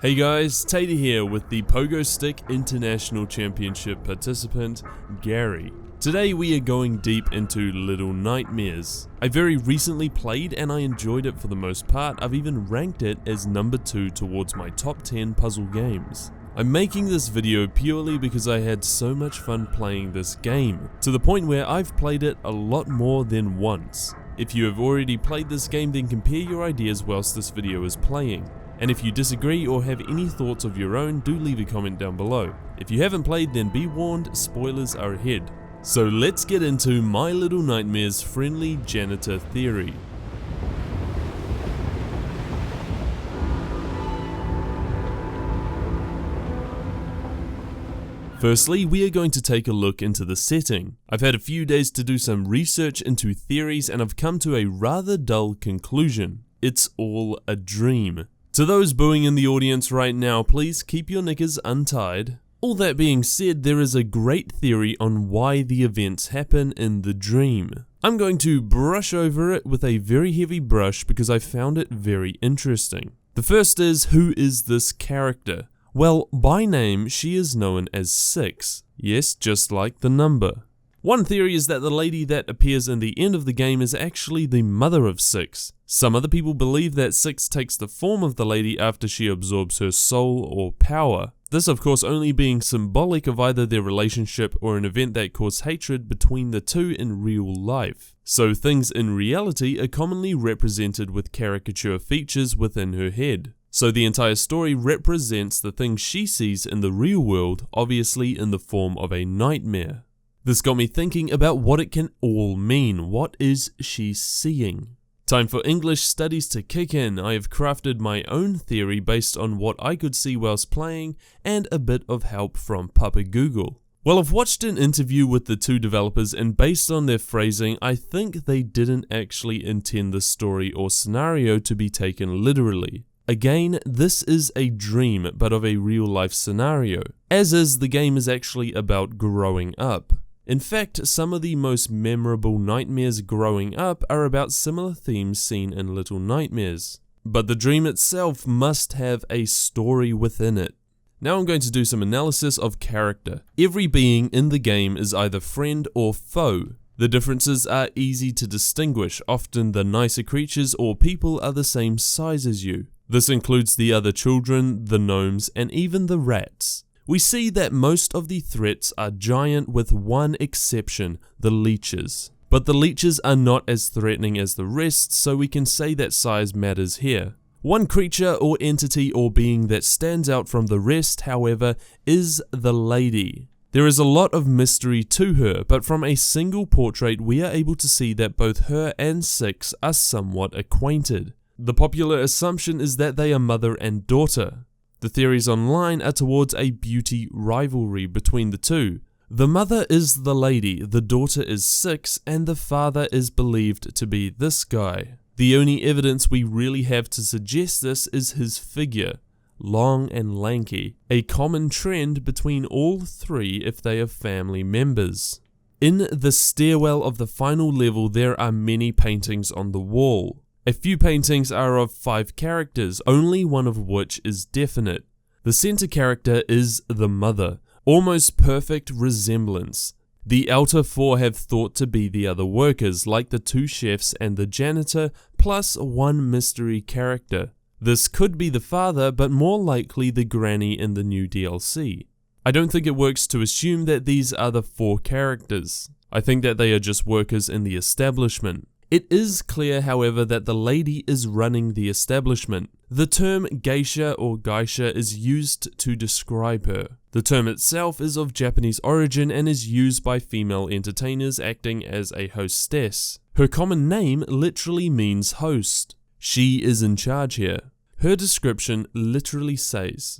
Hey guys, Tater here with the Pogo Stick International Championship participant, Gary. Today we are going deep into Little Nightmares. I very recently played and I enjoyed it for the most part. I've even ranked it as number 2 towards my top 10 puzzle games. I'm making this video purely because I had so much fun playing this game, to the point where I've played it a lot more than once. If you have already played this game, then compare your ideas whilst this video is playing. And if you disagree or have any thoughts of your own, do leave a comment down below. If you haven't played, then be warned, spoilers are ahead. So let's get into My Little Nightmares friendly janitor theory. Firstly, we are going to take a look into the setting. I've had a few days to do some research into theories and I've come to a rather dull conclusion. It's all a dream. To those booing in the audience right now, please keep your knickers untied. All that being said, there is a great theory on why the events happen in the dream. I'm going to brush over it with a very heavy brush because I found it very interesting. The first is, who is this character? Well, by name, she is known as 6. Yes, just like the number. One theory is that the lady that appears in the end of the game is actually the mother of 6. Some other people believe that 6 takes the form of the lady after she absorbs her soul or power. This of course only being symbolic of either their relationship or an event that caused hatred between the two in real life. So things in reality are commonly represented with caricature features within her head. So the entire story represents the things she sees in the real world, obviously in the form of a nightmare. This got me thinking about what it can all mean. What is she seeing? Time for English studies to kick in. I have crafted my own theory based on what I could see whilst playing and a bit of help from Papa Google. Well, I've watched an interview with the two developers and based on their phrasing, I think they didn't actually intend the story or scenario to be taken literally. Again, this is a dream, but of a real-life scenario. As is, the game is actually about growing up. In fact, some of the most memorable nightmares growing up are about similar themes seen in Little Nightmares. But the dream itself must have a story within it. Now I'm going to do some analysis of character. Every being in the game is either friend or foe. The differences are easy to distinguish. Often the nicer creatures or people are the same size as you. This includes the other children, the gnomes, and even the rats. We see that most of the threats are giant with one exception, the leeches. But the leeches are not as threatening as the rest, so we can say that size matters here. One creature or entity or being that stands out from the rest, however, is the lady. There is a lot of mystery to her, but from a single portrait we are able to see that both her and 6 are somewhat acquainted. The popular assumption is that they are mother and daughter. The theories online are towards a beauty rivalry between the two. The mother is the lady, the daughter is 6, and the father is believed to be this guy. The only evidence we really have to suggest this is his figure, long and lanky, a common trend between all three if they are family members. In the stairwell of the final level there are many paintings on the wall. A few paintings are of 5 characters, only one of which is definite. The center character is the mother, almost perfect resemblance. The outer 4 have thought to be the other workers, like the 2 chefs and the janitor, plus one mystery character. This could be the father, but more likely the granny in the new DLC. I don't think it works to assume that these are the 4 characters. I think that they are just workers in the establishment. It is clear, however, that the lady is running the establishment. The term geisha or geisha is used to describe her. The term itself is of Japanese origin and is used by female entertainers acting as a hostess. Her common name literally means host. She is in charge here. Her description literally says,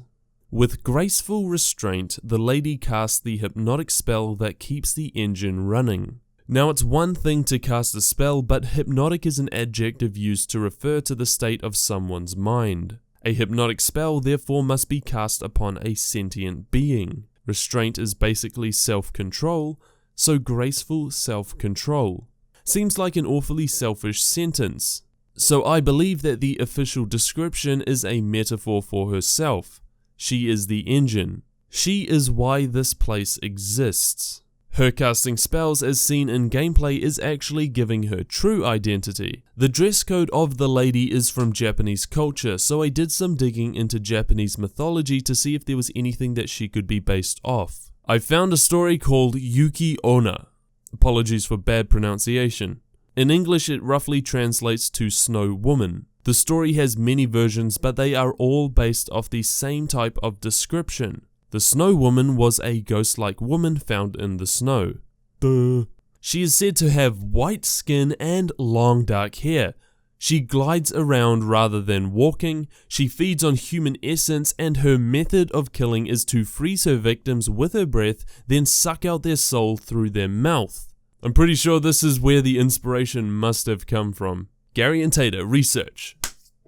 "With graceful restraint, the lady casts the hypnotic spell that keeps the engine running." Now it's one thing to cast a spell, but hypnotic is an adjective used to refer to the state of someone's mind. A hypnotic spell therefore must be cast upon a sentient being. Restraint is basically self-control, so graceful self-control. Seems like an awfully selfish sentence. So I believe that the official description is a metaphor for herself. She is the engine. She is why this place exists. Her casting spells as seen in gameplay is actually giving her true identity. The dress code of the lady is from Japanese culture, so I did some digging into Japanese mythology to see if there was anything that she could be based off. I found a story called Yuki Onna. Apologies for bad pronunciation. In English it roughly translates to Snow Woman. The story has many versions, but they are all based off the same type of description. The Snow Woman was a ghost-like woman found in the snow. Duh. She is said to have white skin and long dark hair. She glides around rather than walking, she feeds on human essence, and her method of killing is to freeze her victims with her breath, then suck out their soul through their mouth. I'm pretty sure this is where the inspiration must have come from. Gary and Tater, research.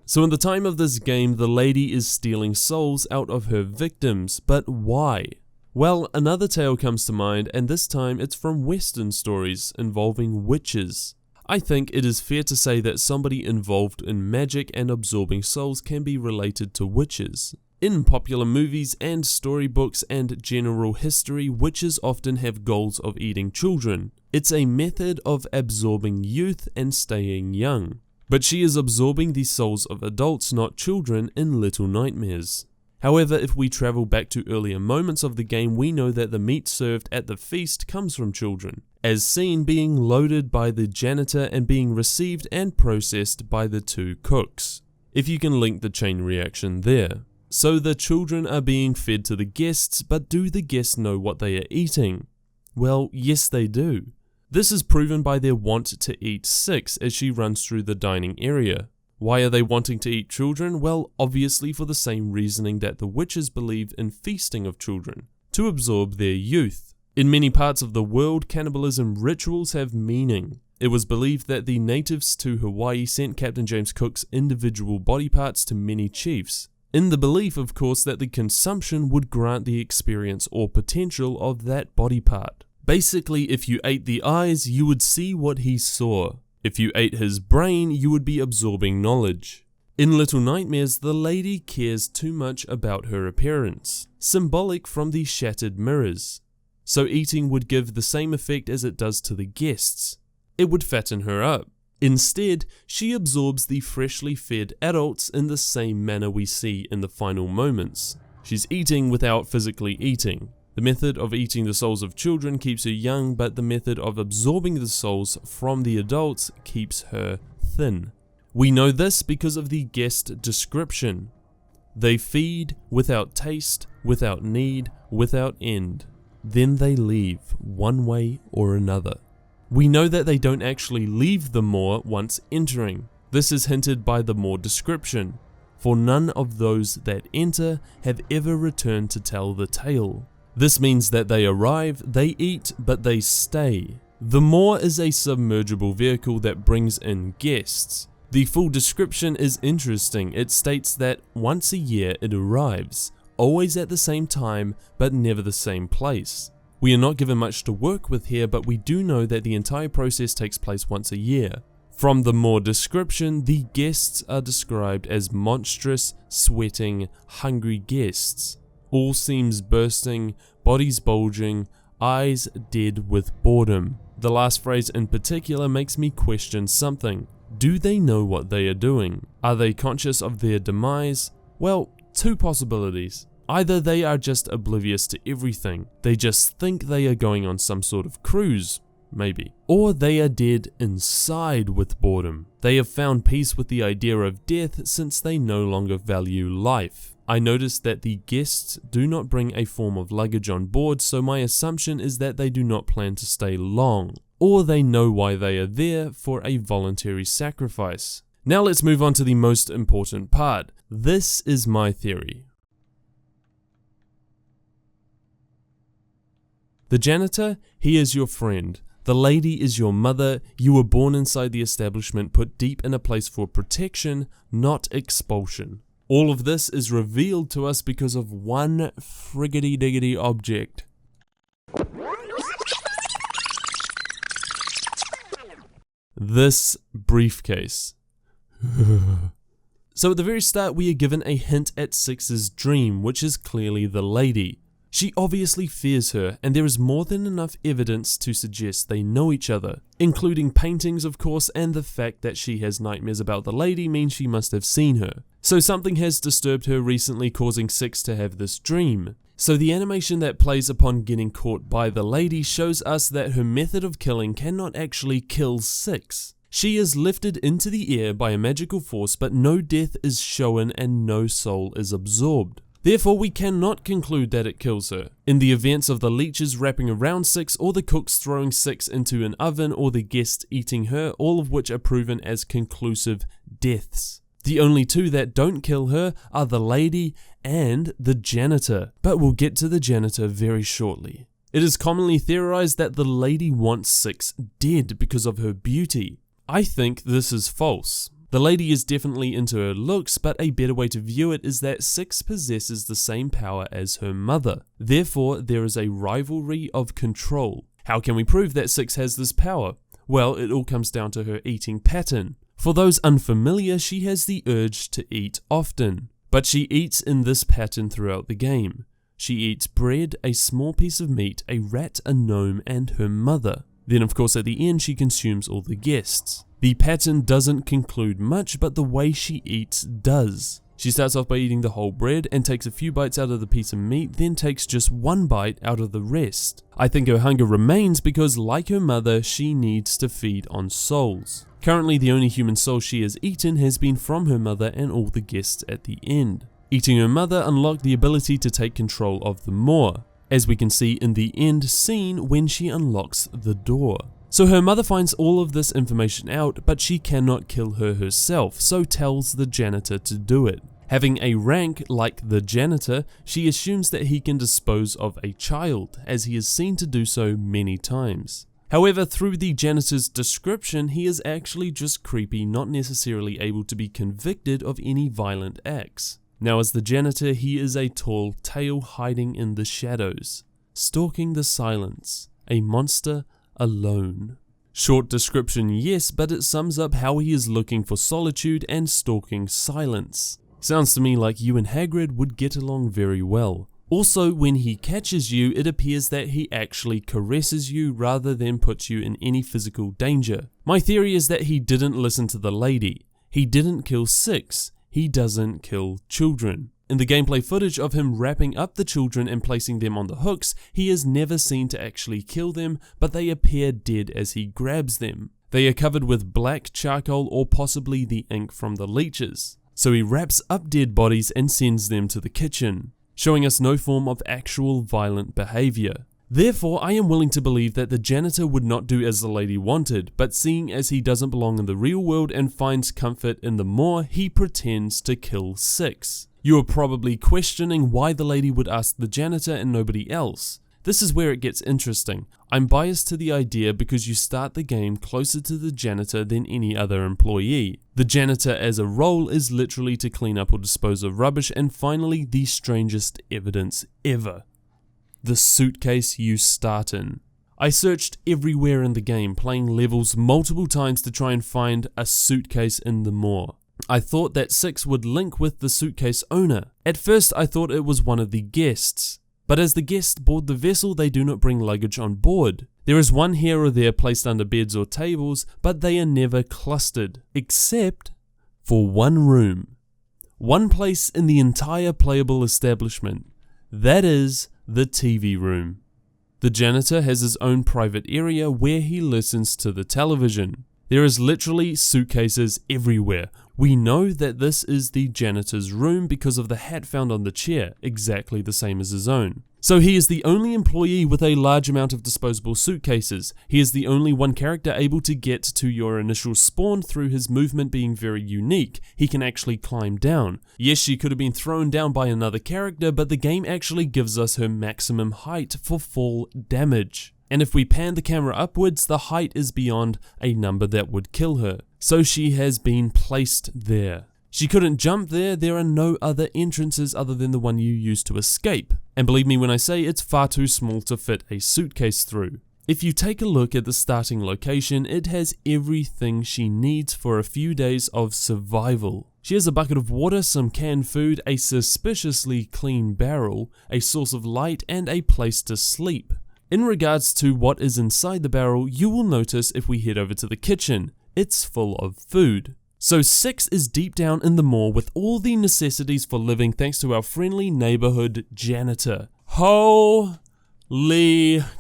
So in the time of this game, the lady is stealing souls out of her victims, but why? Well, another tale comes to mind, and this time it's from Western stories involving witches. I think it is fair to say that somebody involved in magic and absorbing souls can be related to witches. In popular movies and storybooks and general history, witches often have goals of eating children. It's a method of absorbing youth and staying young. But she is absorbing the souls of adults, not children, in Little Nightmares. However, if we travel back to earlier moments of the game, we know that the meat served at the feast comes from children, as seen being loaded by the janitor and being received and processed by the two cooks. If you can link the chain reaction there. So the children are being fed to the guests, but do the guests know what they are eating? Well, yes they do. This is proven by their want to eat Six as she runs through the dining area. Why are they wanting to eat children? Well, obviously for the same reasoning that the witches believed in feasting of children, to absorb their youth. In many parts of the world, cannibalism rituals have meaning. It was believed that the natives to Hawaii sent Captain James Cook's individual body parts to many chiefs, in the belief, of course, that the consumption would grant the experience or potential of that body part. Basically, if you ate the eyes, you would see what he saw. If you ate his brain, you would be absorbing knowledge. In Little Nightmares, the lady cares too much about her appearance, symbolic from the shattered mirrors. So eating would give the same effect as it does to the guests. It would fatten her up. Instead, she absorbs the freshly fed adults in the same manner we see in the final moments. She's eating without physically eating. The method of eating the souls of children keeps her young, but the method of absorbing the souls from the adults keeps her thin. We know this because of the guest description. They feed without taste, without need, without end. Then they leave, one way or another. We know that they don't actually leave the moor once entering. This is hinted by the moor description. For none of those that enter have ever returned to tell the tale. This means that they arrive, they eat, but they stay. The moor is a submergible vehicle that brings in guests. The full description is interesting. It states that once a year it arrives, always at the same time, but never the same place. We are not given much to work with here, but we do know that the entire process takes place once a year. From the moor description, the guests are described as monstrous, sweating, hungry guests. All seams bursting, bodies bulging, eyes dead with boredom. The last phrase in particular makes me question something. Do they know what they are doing? Are they conscious of their demise? Well, two possibilities. Either they are just oblivious to everything, they just think they are going on some sort of cruise, maybe. Or they are dead inside with boredom. They have found peace with the idea of death since they no longer value life. I noticed that the guests do not bring a form of luggage on board, so my assumption is that they do not plan to stay long, or they know why they are there for a voluntary sacrifice. Now let's move on to the most important part. This is my theory. The janitor, he is your friend. The lady is your mother. You were born inside the establishment, put deep in a place for protection, not expulsion. All of this is revealed to us because of one friggity-diggity object. This briefcase. So at the very start we are given a hint at Six's dream, which is clearly the lady. She obviously fears her, and there is more than enough evidence to suggest they know each other, including paintings of course, and the fact that she has nightmares about the lady means she must have seen her. So something has disturbed her recently, causing Six to have this dream. So the animation that plays upon getting caught by the lady shows us that her method of killing cannot actually kill Six. She is lifted into the air by a magical force, but no death is shown and no soul is absorbed. Therefore, we cannot conclude that it kills her. In the events of the leeches wrapping around Six, or the cooks throwing Six into an oven, or the guests eating her, all of which are proven as conclusive deaths. The only two that don't kill her are the lady and the janitor, but we'll get to the janitor very shortly. It is commonly theorized that the lady wants Six dead because of her beauty. I think this is false. The lady is definitely into her looks, but a better way to view it is that Six possesses the same power as her mother. Therefore, there is a rivalry of control. How can we prove that Six has this power? Well, it all comes down to her eating pattern. For those unfamiliar, she has the urge to eat often, but she eats in this pattern throughout the game. She eats bread, a small piece of meat, a rat, a gnome, and her mother. Then of course at the end she consumes all the guests. The pattern doesn't conclude much, but the way she eats does. She starts off by eating the whole bread and takes a few bites out of the piece of meat, then takes just one bite out of the rest. I think her hunger remains because, like her mother, she needs to feed on souls. Currently the only human soul she has eaten has been from her mother and all the guests at the end. Eating her mother unlocked the ability to take control of the moor, as we can see in the end scene when she unlocks the door. So her mother finds all of this information out, but she cannot kill her herself, so tells the janitor to do it. Having a rank like the janitor, she assumes that he can dispose of a child, as he is seen to do so many times. However, through the janitor's description, he is actually just creepy, not necessarily able to be convicted of any violent acts. Now as the janitor, he is a tall tale hiding in the shadows, stalking the silence, a monster alone. Short description, yes, but it sums up how he is looking for solitude and stalking silence. Sounds to me like you and Hagrid would get along very well. Also, when he catches you, it appears that he actually caresses you rather than puts you in any physical danger. My theory is that he didn't listen to the lady. He didn't kill Six. He doesn't kill children. In the gameplay footage of him wrapping up the children and placing them on the hooks, he is never seen to actually kill them, but they appear dead as he grabs them. They are covered with black charcoal or possibly the ink from the leeches. So he wraps up dead bodies and sends them to the kitchen, showing us no form of actual violent behavior. Therefore, I am willing to believe that the janitor would not do as the lady wanted, but seeing as he doesn't belong in the real world and finds comfort in the moor, he pretends to kill Six. You are probably questioning why the lady would ask the janitor and nobody else. This is where it gets interesting. I'm biased to the idea because you start the game closer to the janitor than any other employee. The janitor as a role is literally to clean up or dispose of rubbish, and finally the strangest evidence ever. The suitcase you start in. I searched everywhere in the game, playing levels multiple times to try and find a suitcase in the moor. I thought that Six would link with the suitcase owner. At first I thought it was one of the guests, but as the guests board the vessel they do not bring luggage on board. There is one here or there placed under beds or tables, but they are never clustered, except for one room. One place in the entire playable establishment. That is the TV room. The janitor has his own private area where he listens to the television. There is literally suitcases everywhere. We know that this is the janitor's room because of the hat found on the chair, exactly the same as his own. So he is the only employee with a large amount of disposable suitcases. He is the only one character able to get to your initial spawn through his movement being very unique. He can actually climb down. Yes, she could have been thrown down by another character, but the game actually gives us her maximum height for fall damage. And if we pan the camera upwards, the height is beyond a number that would kill her. So she has been placed there. She couldn't jump there. There are no other entrances other than the one you use to escape. And believe me when I say it's far too small to fit a suitcase through. If you take a look at the starting location, it has everything she needs for a few days of survival. She has a bucket of water, some canned food, a suspiciously clean barrel, a source of light, and a place to sleep. In regards to what is inside the barrel, you will notice if we head over to the kitchen, it's full of food. So 6 is deep down in the moor with all the necessities for living thanks to our friendly neighborhood janitor. Holy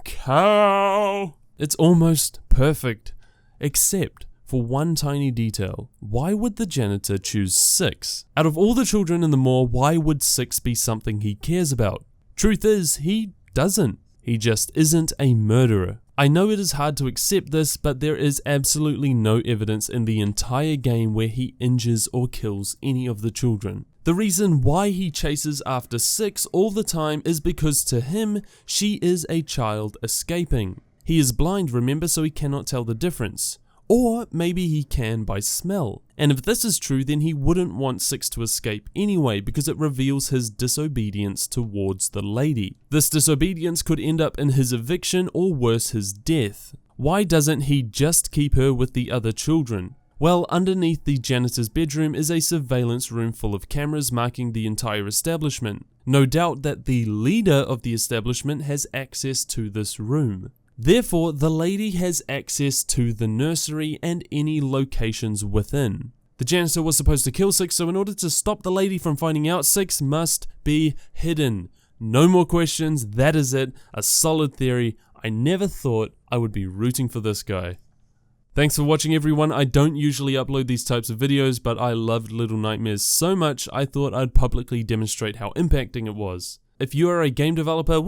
cow! It's almost perfect, except for one tiny detail. Why would the janitor choose 6? Out of all the children in the moor, why would 6 be something he cares about? Truth is, he doesn't. He just isn't a murderer. I know it is hard to accept this, but there is absolutely no evidence in the entire game where he injures or kills any of the children. The reason why he chases after 6 all the time is because to him, she is a child escaping. He is blind, remember, so he cannot tell the difference. Or maybe he can by smell. And if this is true, then he wouldn't want 6 to escape anyway because it reveals his disobedience towards the lady. This disobedience could end up in his eviction or worse, his death. Why doesn't he just keep her with the other children? Well, underneath the janitor's bedroom is a surveillance room full of cameras marking the entire establishment. No doubt that the leader of the establishment has access to this room. Therefore, the lady has access to the nursery and any locations within. The janitor was supposed to kill 6, so in order to stop the lady from finding out, 6 must be hidden. No more questions, that is it. A solid theory. I never thought I would be rooting for this guy. Thanks for watching, everyone. I don't usually upload these types of videos, but I loved Little Nightmares so much I thought I'd publicly demonstrate how impacting it was. If you are a game developer,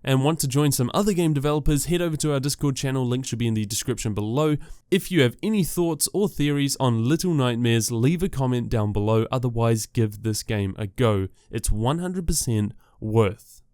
and want to join some other game developers, head over to our Discord channel, link should be in the description below. If you have any thoughts or theories on Little Nightmares, leave a comment down below, otherwise give this game a go. It's 100% worth.